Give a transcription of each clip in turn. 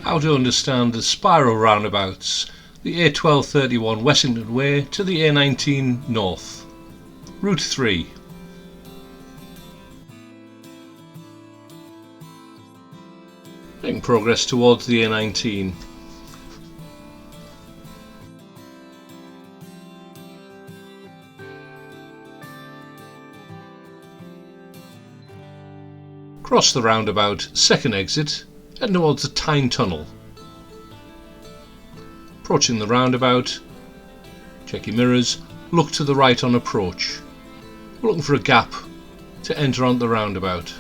how to understand the spiral roundabouts, the A1231 Wessington Way to the A19 North. Route 3. Making progress towards the A19. Cross the roundabout, second exit, head towards the Tyne Tunnel. Approaching the roundabout, check your mirrors, look to the right on approach. We're looking for a gap to enter onto the roundabout.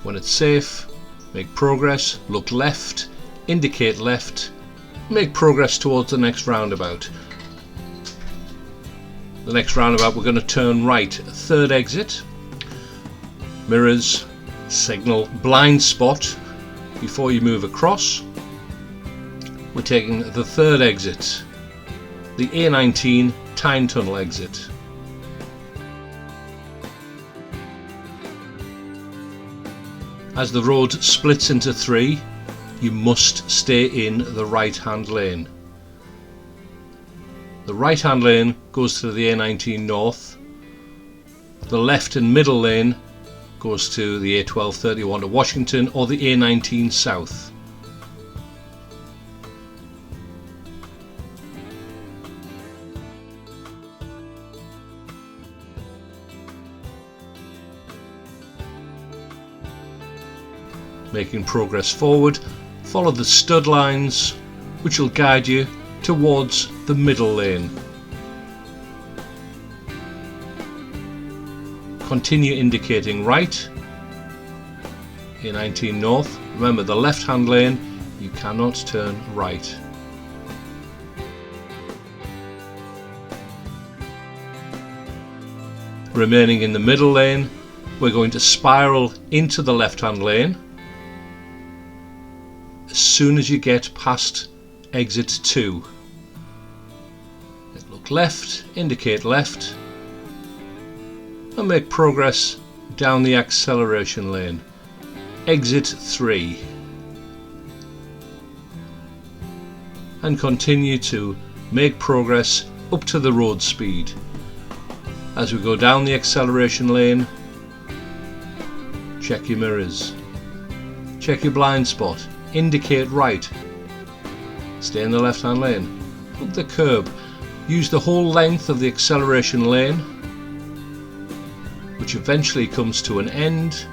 When it's safe, make progress, look left, indicate left, make progress towards the next roundabout. The next roundabout we're going to turn right, third exit, mirrors, signal blind spot before you move across. We're taking the third exit, the A19 Tyne Tunnel exit. As the road splits into three, you must stay in the right hand lane. The right hand lane goes to the A19 North, the left and middle lane goes to the A1231 to Washington or the A19 South. Making progress forward, follow the stud lines which will guide you towards the middle lane. Continue indicating right, A19 North. Remember, the left hand lane, you cannot turn right. Remaining in the middle lane, we're going to spiral into the left hand lane. As soon as you get past exit 2, look left, indicate left, and make progress down the acceleration lane, exit 3, and continue to make progress up to the road speed. As we go down the acceleration lane, check your mirrors, check your blind spot, indicate right, stay in the left hand lane, look the curb, use the whole length of the acceleration lane, which eventually comes to an end,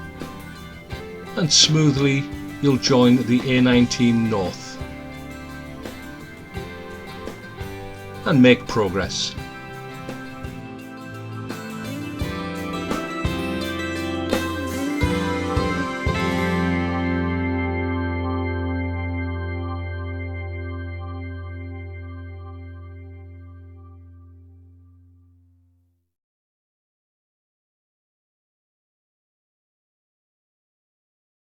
and smoothly you'll join the A19 North and make progress.